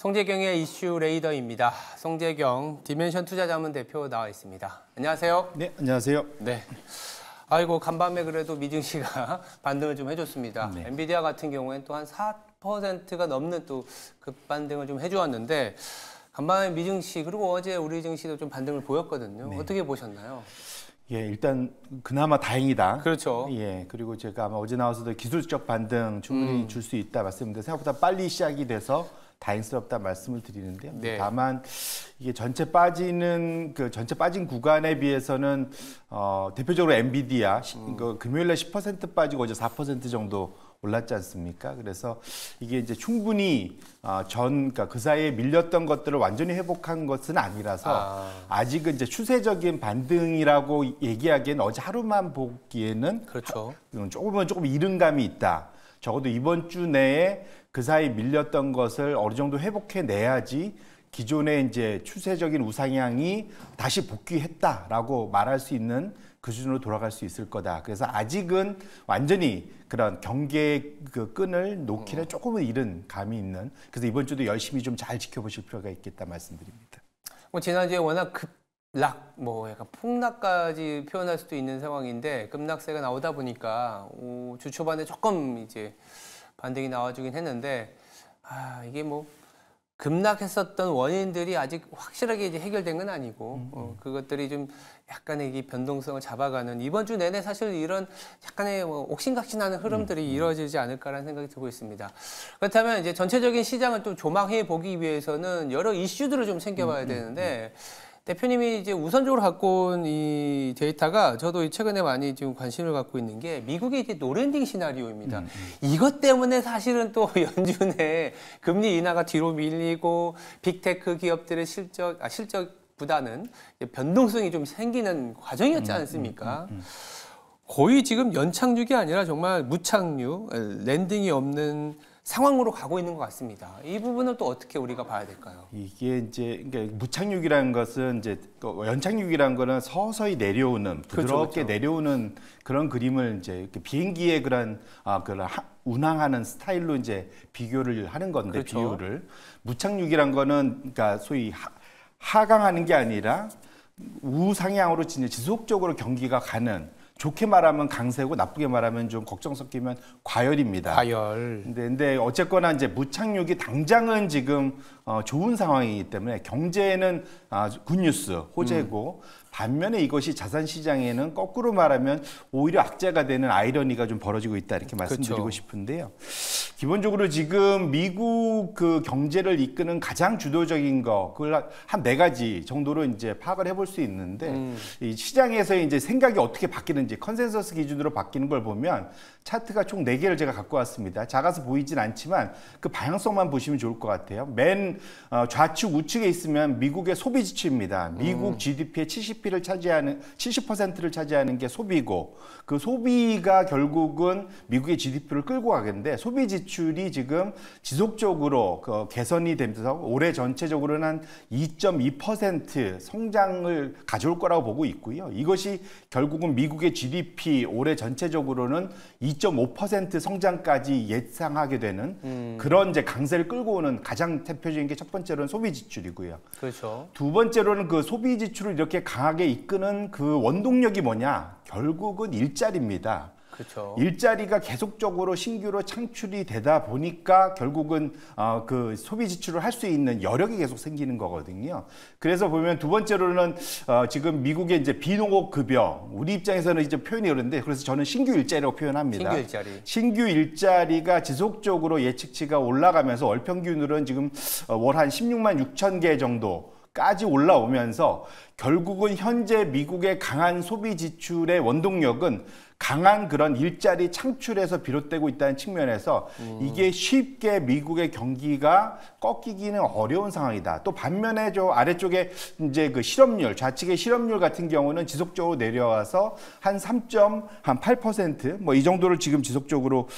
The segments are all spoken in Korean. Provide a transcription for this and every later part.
송재경의 이슈 레이더입니다. 송재경 디멘션 투자자문 대표 나와 있습니다. 안녕하세요. 네, 안녕하세요. 네. 아이고 간밤에 그래도 미증 씨가 반등을 좀 해줬습니다. 네. 엔비디아 같은 경우에는 또 한 4%가 넘는 또 급반등을 좀 해주었는데 간밤에 미증 씨 그리고 어제 우리 증시도 좀 반등을 보였거든요. 네. 어떻게 보셨나요? 예, 일단 그나마 다행이다. 그렇죠. 예, 그리고 제가 아마 어제 나와서도 기술적 반등 충분히 줄 수 있다 말씀드렸는데 생각보다 빨리 시작이 돼서 다행스럽다 말씀을 드리는데요. 네. 다만 이게 전체 빠진 구간에 비해서는 대표적으로 엔비디아 금요일에 10% 빠지고 어제 4% 정도 올랐지 않습니까? 그래서 이게 이제 충분히 그러니까 그 사이에 밀렸던 것들을 완전히 회복한 것은 아니라서 아직은 이제 추세적인 반등이라고 얘기하기에는 어제 하루만 보기에는 그렇죠. 조금 이른 감이 있다. 적어도 이번 주 내에 그 사이 밀렸던 것을 어느 정도 회복해내야지 기존의 이제 추세적인 우상향이 다시 복귀했다라고 말할 수 있는 그 수준으로 돌아갈 수 있을 거다. 그래서 아직은 완전히 그런 경계의 그 끈을 놓기는 조금은 이른 감이 있는. 그래서 이번 주도 열심히 좀 잘 지켜보실 필요가 있겠다 말씀드립니다. 지난주에 워낙 급락, 약간 폭락까지 표현할 수도 있는 상황인데 급락세가 나오다 보니까 주 초반에 조금 이제 반등이 나와주긴 했는데 이게 급락했었던 원인들이 아직 확실하게 이제 해결된 건 아니고 그것들이 좀 약간의 이 변동성을 잡아가는 이번 주 내내 사실 이런 약간의 옥신각신하는 흐름들이 이루어지지 않을까라는 생각이 들고 있습니다. 그렇다면 이제 전체적인 시장을 또 조망해 보기 위해서는 여러 이슈들을 좀 챙겨봐야 되는데 대표님이 이제 우선적으로 갖고 온 이 데이터가 저도 최근에 많이 지금 관심을 갖고 있는 게 미국의 이제 노랜딩 시나리오입니다. 이것 때문에 사실은 또 연준의 금리 인하가 뒤로 밀리고 빅테크 기업들의 실적보다는 변동성이 좀 생기는 과정이었지 않습니까? 거의 지금 연착륙이 아니라 정말 무착륙, 랜딩이 없는 상황으로 가고 있는 것 같습니다. 이 부분은 또 어떻게 우리가 봐야 될까요? 이게 이제 그러니까 무착륙이라는 것은 이제 연착륙이라는 거는 서서히 내려오는 부드럽게 내려오는 그런 그림을 이제 이렇게 비행기의 그런 운항하는 스타일로 이제 비교를 하는 건데 비유를 무착륙이란 거는 그러니까 소위 하강하는 게 아니라 우상향으로 지속적으로 경기가 가는. 좋게 말하면 강세고 나쁘게 말하면 좀 걱정 섞이면 과열입니다. 과열. 근데 어쨌거나 이제 무착륙이 당장은 지금 좋은 상황이기 때문에 경제에는 굿뉴스, 호재고 반면에 이것이 자산 시장에는 거꾸로 말하면 오히려 악재가 되는 아이러니가 좀 벌어지고 있다 이렇게 말씀드리고 싶은데요. 기본적으로 지금 미국 그 경제를 이끄는 가장 주도적인 그걸 한 4가지 정도로 이제 파악을 해볼 수 있는데 이 시장에서 이제 생각이 어떻게 바뀌는지 컨센서스 기준으로 바뀌는 걸 보면 차트가 총 4개를 제가 갖고 왔습니다. 작아서 보이진 않지만 그 방향성만 보시면 좋을 것 같아요. 맨 좌측 우측에 있으면 미국의 소비 지출입니다. 미국 GDP의 70%를 차지하는 게 소비고 그 소비가 결국은 미국의 GDP를 끌고 가겠는데 소비 지출이 지금 지속적으로 개선이 되면서 올해 전체적으로는 한 2.2% 성장을 가져올 거라고 보고 있고요. 이것이 결국은 미국의 GDP 올해 전체적으로는 2.5% 성장까지 예상하게 되는 그런 이제 강세를 끌고 오는 가장 대표적인 게 첫 번째로는 소비 지출이고요. 그렇죠. 두 번째로는 그 소비 지출을 이렇게 강하게 이끄는 그 원동력이 뭐냐? 결국은 일자리입니다. 그렇죠. 일자리가 계속적으로 신규로 창출이 되다 보니까 결국은 그 소비 지출을 할 수 있는 여력이 계속 생기는 거거든요. 그래서 보면 두 번째로는 지금 미국의 이제 비농업 급여 우리 입장에서는 이제 표현이 그런데 그래서 저는 신규 일자리라고 표현합니다. 신규 일자리. 신규 일자리가 지속적으로 예측치가 올라가면서 월 평균으로는 지금 월 한 16만 6천 개 정도까지 올라오면서 결국은 현재 미국의 강한 소비 지출의 원동력은 강한 그런 일자리 창출에서 비롯되고 있다는 측면에서 이게 쉽게 미국의 경기가 꺾이기는 어려운 상황이다. 또 반면에 저 아래쪽에 이제 그 실업률, 좌측의 실업률 같은 경우는 지속적으로 내려와서 한 3.8% 이 정도를 지금 지속적으로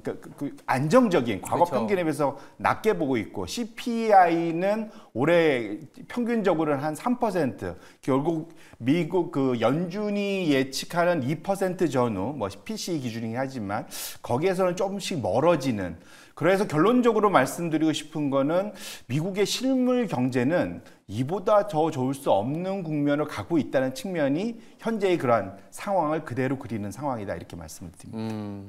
그 안정적인 과거 평균에 비해서 낮게 보고 있고 CPI는 올해 평균적으로는 한 3%. 2%. 결국 미국 그 연준이 예측하는 2% 전후, 뭐 PCE 기준이긴 하지만 거기에서는 조금씩 멀어지는. 그래서 결론적으로 말씀드리고 싶은 거는 미국의 실물 경제는 이보다 더 좋을 수 없는 국면을 갖고 있다는 측면이 현재의 그러한 상황을 그대로 그리는 상황이다 이렇게 말씀을 드립니다.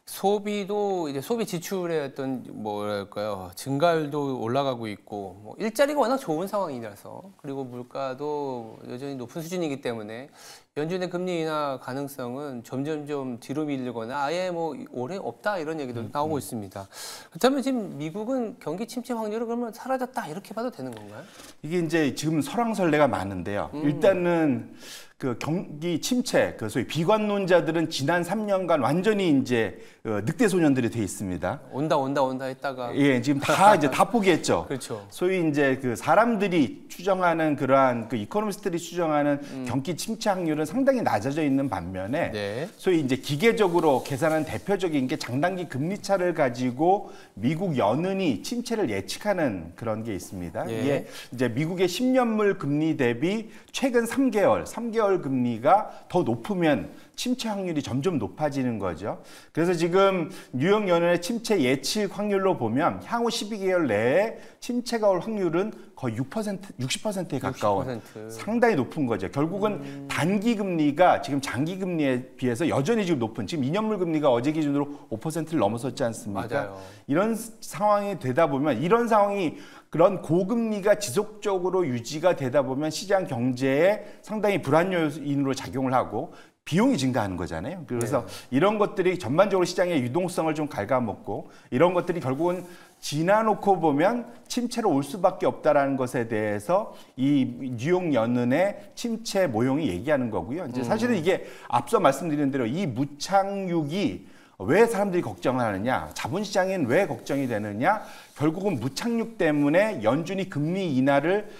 소비도 이제 소비 지출의 어떤 뭐랄까요 증가율도 올라가고 있고 뭐 일자리가 워낙 좋은 상황이라서 그리고 물가도 여전히 높은 수준이기 때문에 연준의 금리 인하 가능성은 점점점 뒤로 밀리거나 아예 뭐 올해 없다 이런 얘기도 나오고 있습니다. 그렇다면 지금 미국은 경기 침체 확률은 그러면 사라졌다 이렇게 봐도 되는 건가요? 이게 이제 지금 설왕설래가 많은데요. 일단은 그 경기 침체, 그 소위 비관론자들은 지난 3년간 완전히 이제 늑대 소년들이 돼 있습니다. 온다 했다가 예, 지금 다 이제 다 포기했죠. 그렇죠. 소위 이제 그 사람들이 추정하는 그러한 그 이코노미스트들이 추정하는 경기 침체 확률은 상당히 낮아져 있는 반면에 네. 소위 이제 기계적으로 계산한 대표적인 게 장단기 금리 차를 가지고 미국 연은이 침체를 예측하는 그런 게 있습니다. 예. 이게 이제 미국의 10년물 금리 대비 최근 3개월 금리가 더 높으면 침체 확률이 점점 높아지는 거죠. 그래서 지금 뉴욕 연은의 침체 예측 확률로 보면 향후 12개월 내에 침체가 올 확률은 거의 6%, 60%에 가까운 60%. 상당히 높은 거죠. 결국은 단기 금리가 지금 장기 금리에 비해서 여전히 지금 높은 지금 2년물 금리가 어제 기준으로 5%를 넘어섰지 않습니까? 맞아요. 이런 상황이 되다 보면 이런 상황이 그런 고금리가 지속적으로 유지가 되다 보면 시장 경제에 상당히 불안 요인으로 작용을 하고 비용이 증가하는 거잖아요. 그래서 네. 이런 것들이 전반적으로 시장의 유동성을 좀 갉아먹고 이런 것들이 결국은 지나놓고 보면 침체로 올 수밖에 없다라는 것에 대해서 이 뉴욕 연은의 침체 모형이 얘기하는 거고요. 이제 사실은 이게 앞서 말씀드린 대로 이 무착륙이 왜 사람들이 걱정을 하느냐, 자본시장엔 왜 걱정이 되느냐, 결국은 무착륙 때문에 연준이 금리 인하를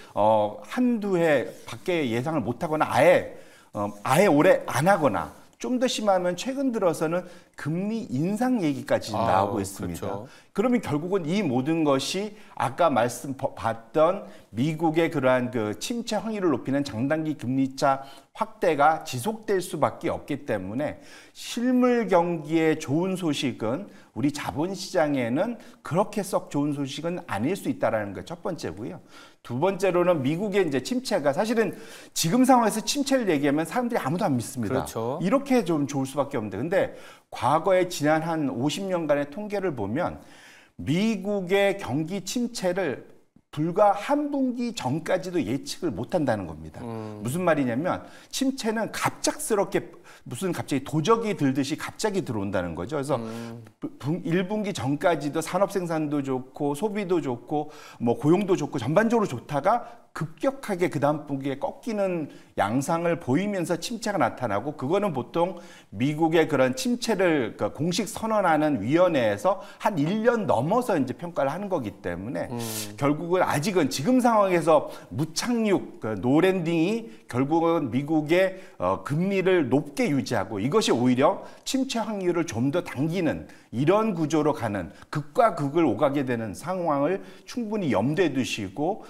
한두 해 밖에 예상을 못하거나 아예 올해 안 하거나 좀 더 심하면 최근 들어서는 금리 인상 얘기까지 나오고 있습니다. 그렇죠. 그러면 결국은 이 모든 것이 아까 봤던 미국의 그러한 그 침체 확률을 높이는 장단기 금리차 확대가 지속될 수밖에 없기 때문에 실물 경기에 좋은 소식은 우리 자본시장에는 그렇게 썩 좋은 소식은 아닐 수 있다라는 게 첫 번째고요. 두 번째로는 미국의 이제 침체가 사실은 지금 상황에서 침체를 얘기하면 사람들이 아무도 안 믿습니다. 그렇죠. 이렇게 좀 좋을 수밖에 없는데 근데 과거에 지난 한 50년간의 통계를 보면 미국의 경기 침체를 불과 한 분기 전까지도 예측을 못한다는 겁니다. 무슨 말이냐면 침체는 갑작스럽게 무슨 갑자기 도적이 들듯이 갑자기 들어온다는 거죠. 그래서 1분기 전까지도 산업 생산도 좋고 소비도 좋고 뭐 고용도 좋고 전반적으로 좋다가 급격하게 그 다음 분기에 꺾이는 양상을 보이면서 침체가 나타나고 그거는 보통 미국의 그런 침체를 공식 선언하는 위원회에서 한 1년 넘어서 이제 평가를 하는 거기 때문에 결국은 아직은 지금 상황에서 무착륙, 노랜딩이 결국은 미국의 금리를 높게 유지하고 이것이 오히려 침체 확률을 좀 더 당기는 이런 구조로 가는 극과 극을 오가게 되는 상황을 충분히 염두에 두시고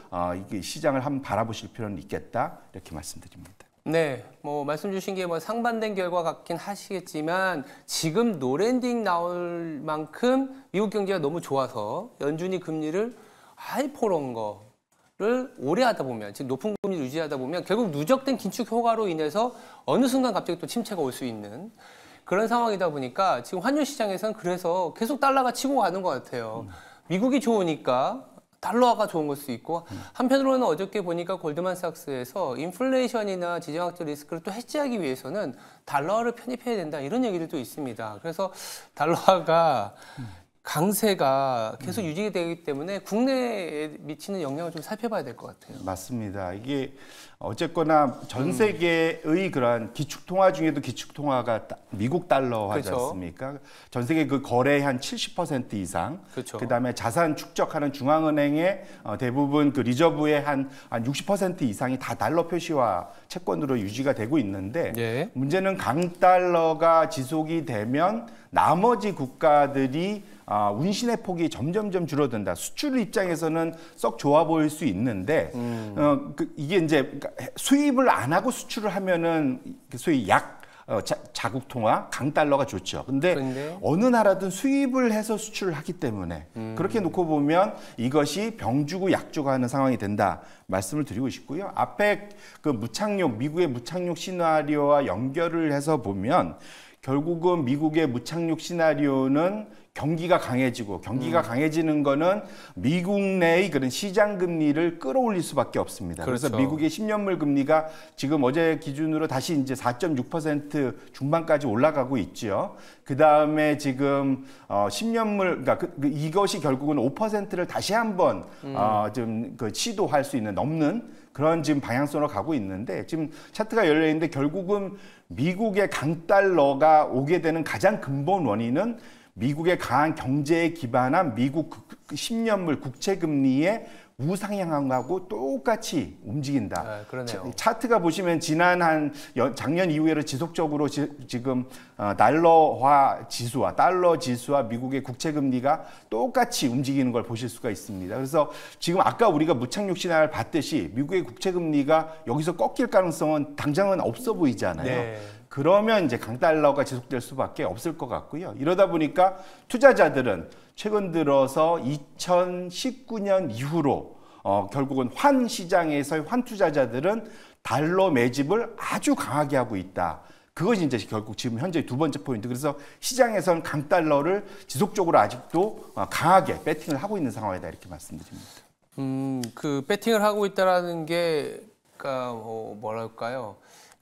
이게 시장을 한번 바라보실 필요는 있겠다 이렇게 말씀드립니다. 네, 뭐 말씀 주신 게 뭐 상반된 결과 같긴 하시겠지만 지금 노랜딩 나올 만큼 미국 경제가 너무 좋아서 연준이 금리를 하이포런 거를 오래 하다 보면 지금 높은 금리를 유지하다 보면 결국 누적된 긴축 효과로 인해서 어느 순간 갑자기 또 침체가 올 수 있는 그런 상황이다 보니까 지금 환율 시장에서는 그래서 계속 달러가 치고 가는 것 같아요. 미국이 좋으니까 달러가 좋은 걸 수 있고 한편으로는 어저께 보니까 골드만삭스에서 인플레이션이나 지정학적 리스크를 또 해지하기 위해서는 달러를 편입해야 된다 이런 얘기들도 있습니다. 그래서 달러가 강세가 계속 유지가 되기 때문에 국내에 미치는 영향을 좀 살펴봐야 될 것 같아요. 맞습니다. 이게 어쨌거나 전 세계의 그러한 기축통화 중에도 기축통화가 미국 달러화지 그렇죠. 않습니까? 전 세계 그 거래의 한 70% 이상, 그렇죠. 그다음에 자산 축적하는 중앙은행의 대부분 그 리저브의 한 60% 이상이 다 달러 표시화 채권으로 유지가 되고 있는데 예. 문제는 강달러가 지속이 되면 나머지 국가들이 운신의 폭이 점점점 줄어든다. 수출 입장에서는 썩 좋아 보일 수 있는데 이게 이제 수입을 안 하고 수출을 하면은 소위 자국 통화, 강달러가 좋죠. 근데 어느 나라든 수입을 해서 수출을 하기 때문에 그렇게 놓고 보면 이것이 병주고 약주가 하는 상황이 된다 말씀을 드리고 싶고요. 앞에 그 미국의 무착륙 시나리오와 연결을 해서 보면 결국은 미국의 무착륙 시나리오는 경기가 강해지는 거는 미국 내의 그런 시장 금리를 끌어올릴 수밖에 없습니다. 그렇죠. 그래서 미국의 10년물 금리가 지금 어제 기준으로 다시 이제 4.6% 중반까지 올라가고 있죠. 그 다음에 지금 10년물, 그러니까 이것이 결국은 5%를 다시 한번 좀 시도할 수 있는 넘는 그런 지금 방향성으로 가고 있는데 지금 차트가 열려 있는데 결국은 미국의 강달러가 오게 되는 가장 근본 원인은 미국의 강한 경제에 기반한 미국 10년물 국채 금리의 우상향하고 똑같이 움직인다. 그러네요. 차트가 보시면 지난 작년 이후에는 지속적으로 지금 달러 지수와 미국의 국채 금리가 똑같이 움직이는 걸 보실 수가 있습니다. 그래서 지금 아까 우리가 무착륙 시나리오를 봤듯이 미국의 국채 금리가 여기서 꺾일 가능성은 당장은 없어 보이잖아요. 네. 그러면 이제 강달러가 지속될 수밖에 없을 것 같고요. 이러다 보니까 투자자들은 최근 들어서 2019년 이후로 결국은 환 시장에서의 환 투자자들은 달러 매집을 아주 강하게 하고 있다. 그것이 이제 결국 지금 현재 두 번째 포인트. 그래서 시장에서는 강달러를 지속적으로 아직도 강하게 배팅을 하고 있는 상황이다 이렇게 말씀드립니다. 그 배팅을 하고 있다라는 게 그러니까 뭐랄까요?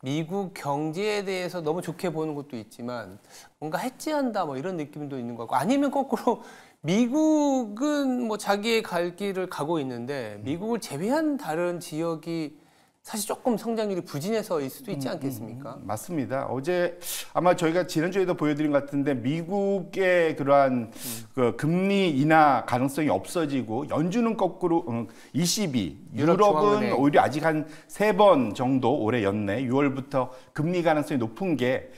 미국 경제에 대해서 너무 좋게 보는 것도 있지만 뭔가 해지한다 뭐 이런 느낌도 있는 것 같고 아니면 거꾸로 미국은 뭐 자기의 갈 길을 가고 있는데 미국을 제외한 다른 지역이 사실 조금 성장률이 부진해서일 수도 있지 않겠습니까? 맞습니다. 어제 아마 저희가 지난주에도 보여드린 것 같은데 미국의 그러한 그 금리 인하 가능성이 없어지고 연준은 거꾸로 ECB, 유럽은 오히려 아직 한 3번 정도 올해 연내 6월부터 금리 가능성이 높은 게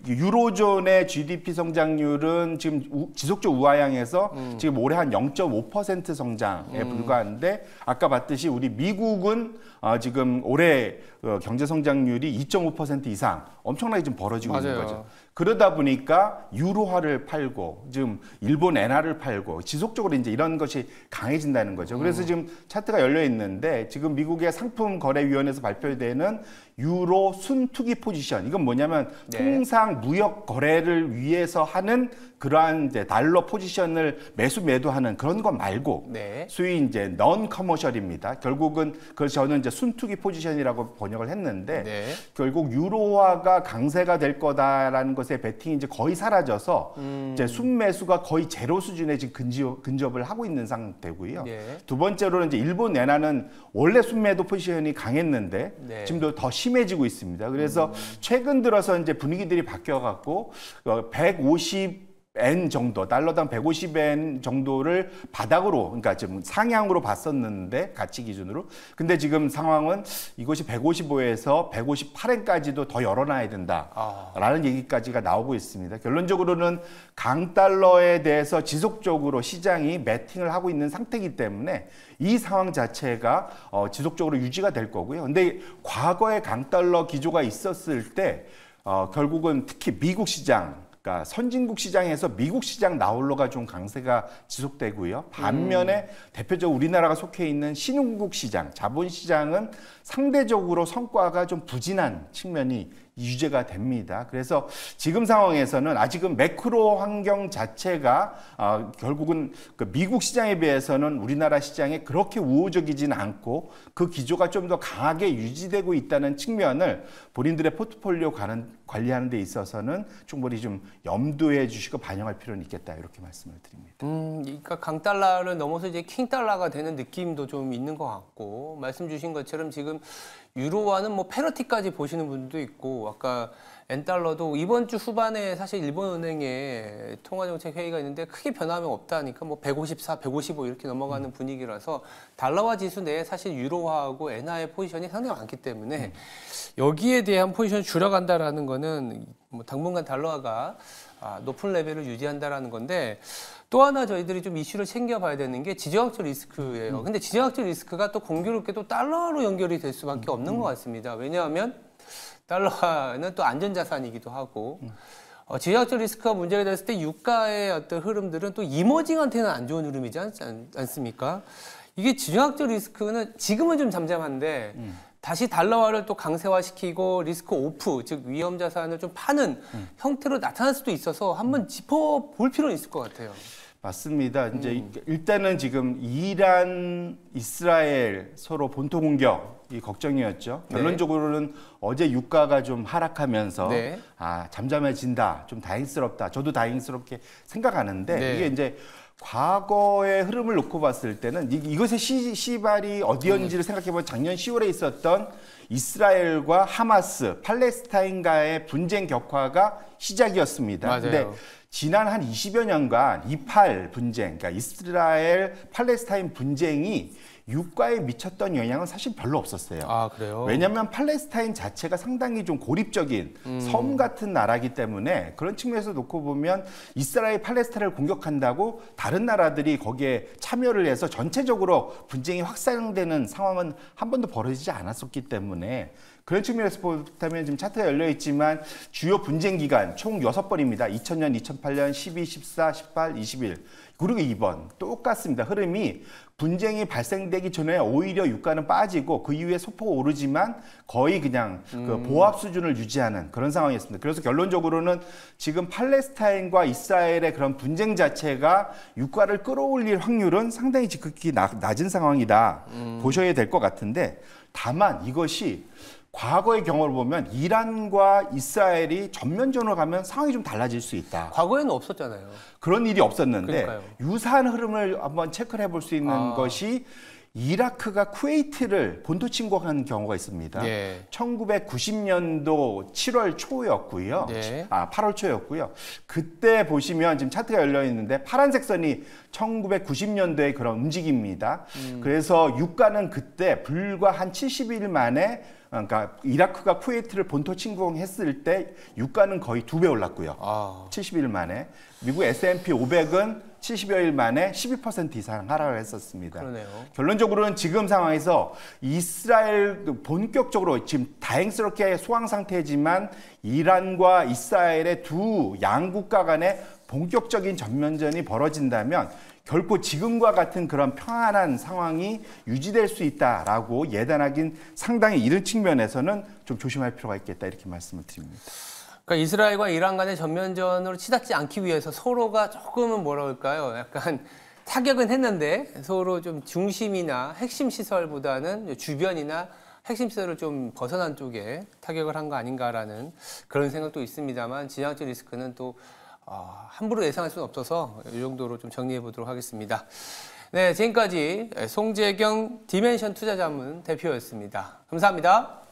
유로존의 GDP 성장률은 지금 지속적 우하향에서 지금 올해 한 0.5% 성장에 불과한데 아까 봤듯이 우리 미국은 지금 올해 경제 성장률이 2.5% 이상 엄청나게 좀 벌어지고 있는 거죠. 그러다 보니까 유로화를 팔고 지금 일본 엔화를 팔고 지속적으로 이제 이런 것이 강해진다는 거죠. 그래서 지금 차트가 열려 있는데 지금 미국의 상품거래위원회에서 발표되는 유로 순투기 포지션 이건 뭐냐면 통상 무역 거래를 위해서 하는 그러한 이제 달러 포지션을 매수매도하는 그런 거 말고 소위 이제 넌 커머셜입니다. 결국은 그걸 저는 이제 순투기 포지션이라고 번역을 했는데 결국 유로화가 강세가 될 거다라는 것에 베팅이 이제 거의 사라져서 이제 순매수가 거의 제로 수준에 지금 근접을 하고 있는 상태고요. 두 번째로는 이제 일본 엔화는 원래 순매도 포지션이 강했는데 지금도 더 심해지고 있습니다. 그래서 최근 들어서 이제 분위기들이 바뀌어갖고 150엔 정도, 달러당 150엔 정도를 바닥으로, 그러니까 지금 상향으로 봤었는데, 가치 기준으로. 근데 지금 상황은 이것이 155에서 158엔까지도 더 열어놔야 된다라는 얘기까지가 나오고 있습니다. 결론적으로는 강달러에 대해서 지속적으로 시장이 매팅을 하고 있는 상태이기 때문에 이 상황 자체가 지속적으로 유지가 될 거고요. 근데 과거에 강달러 기조가 있었을 때 결국은 특히 미국 시장, 그러니까 선진국 시장에서 미국 시장 나홀로가 좀 강세가 지속되고요. 반면에 대표적으로 우리나라가 속해 있는 신흥국 시장, 자본시장은 상대적으로 성과가 좀 부진한 측면이 유지가 됩니다. 그래서 지금 상황에서는 아직은 매크로 환경 자체가 결국은 그 미국 시장에 비해서는 우리나라 시장에 그렇게 우호적이지는 않고 그 기조가 좀 더 강하게 유지되고 있다는 측면을 본인들의 포트폴리오 관리하는 데 있어서는 충분히 좀 염두해 주시고 반영할 필요는 있겠다 이렇게 말씀을 드립니다. 그러니까 강달러를 넘어서 이제 킹달러가 되는 느낌도 좀 있는 것 같고 말씀 주신 것처럼 지금 유로화는 뭐 패러티까지 보시는 분도 있고 아까 엔달러도 이번 주 후반에 사실 일본은행에 통화정책 회의가 있는데 크게 변함이 없다니까 뭐 154, 155 이렇게 넘어가는 분위기라서 달러화 지수 내에 사실 유로화하고 엔화의 포지션이 상당히 많기 때문에 여기에 대한 포지션을 줄여간다라는 거는 뭐 당분간 달러화가 높은 레벨을 유지한다라는 건데 또 하나 저희들이 좀 이슈를 챙겨봐야 되는 게 지정학적 리스크예요. 근데 지정학적 리스크가 또 공교롭게도 달러로 연결이 될 수밖에 없는 것 같습니다. 왜냐하면 달러는 또 안전자산이기도 하고 지정학적 리스크가 문제가 됐을 때 유가의 어떤 흐름들은 또 이머징한테는 안 좋은 흐름이지 않습니까? 이게 지정학적 리스크는 지금은 좀 잠잠한데 다시 달러화를 또 강세화시키고 리스크 오프, 즉 위험 자산을 좀 파는 형태로 나타날 수도 있어서 한번 짚어볼 필요는 있을 것 같아요. 맞습니다. 이제 일단은 지금 이란, 이스라엘 서로 본토 공격이 걱정이었죠. 네. 결론적으로는 어제 유가가 좀 하락하면서 네. 잠잠해진다, 좀 다행스럽다. 저도 다행스럽게 생각하는데 네. 이게 이제 과거의 흐름을 놓고 봤을 때는 이것의 시발이 어디였는지를 생각해보면 작년 10월에 있었던 이스라엘과 하마스, 팔레스타인과의 분쟁 격화가 시작이었습니다. 맞아요. 근데 지난 한 20여 년간 이팔 분쟁, 그러니까 이스라엘 팔레스타인 분쟁이 유가에 미쳤던 영향은 사실 별로 없었어요. 그래요? 왜냐하면 팔레스타인 자체가 상당히 좀 고립적인 섬 같은 나라이기 때문에 그런 측면에서 놓고 보면 이스라엘 팔레스타인을 공격한다고 다른 나라들이 거기에 참여를 해서 전체적으로 분쟁이 확산되는 상황은 한 번도 벌어지지 않았었기 때문에 그런 측면에서 보면 지금 차트가 열려 있지만 주요 분쟁 기간 총 6번입니다. 2000년, 2008년, 12, 14, 18, 21. 그리고 2번 똑같습니다. 흐름이 분쟁이 발생되기 전에 오히려 유가는 빠지고 그 이후에 소폭 오르지만 거의 그냥 그 보합 수준을 유지하는 그런 상황이었습니다. 그래서 결론적으로는 지금 팔레스타인과 이스라엘의 그런 분쟁 자체가 유가를 끌어올릴 확률은 상당히 지극히 낮은 상황이다 보셔야 될 것 같은데 다만 이것이 과거의 경험을 보면 이란과 이스라엘이 전면전으로 가면 상황이 좀 달라질 수 있다. 과거에는 없었잖아요. 그런 일이 없었는데 그러니까요. 유사한 흐름을 한번 체크를 해볼 수 있는 것이 이라크가 쿠웨이트를 본토 침공한 경우가 있습니다. 네. 1990년도 7월 초였고요. 네. 8월 초였고요. 그때 보시면 지금 차트가 열려 있는데 파란색 선이 1990년도의 그런 움직임입니다. 그래서 유가는 그때 불과 한 70일 만에 그러니까 이라크가 쿠웨이트를 본토 침공했을 때 유가는 거의 2배 올랐고요. 70일 만에. 미국 S&P 500은 70여일 만에 12% 이상 하락을 했었습니다. 그러네요. 결론적으로는 지금 상황에서 이스라엘 본격적으로 지금 다행스럽게 소강 상태지만 이란과 이스라엘의 두 양국가 간의 본격적인 전면전이 벌어진다면 결코 지금과 같은 그런 평안한 상황이 유지될 수 있다라고 예단하긴 상당히 이런 측면에서는 좀 조심할 필요가 있겠다 이렇게 말씀을 드립니다. 그러니까 이스라엘과 이란 간의 전면전으로 치닫지 않기 위해서 서로가 조금은 뭐라 할까요? 약간 타격은 했는데 서로 좀 중심이나 핵심 시설보다는 주변이나 핵심 시설을 좀 벗어난 쪽에 타격을 한 거 아닌가라는 그런 생각도 있습니다만 지정학적 리스크는 또 함부로 예상할 수는 없어서 이 정도로 좀 정리해 보도록 하겠습니다. 네, 지금까지 송재경 디멘션 투자자문 대표였습니다. 감사합니다.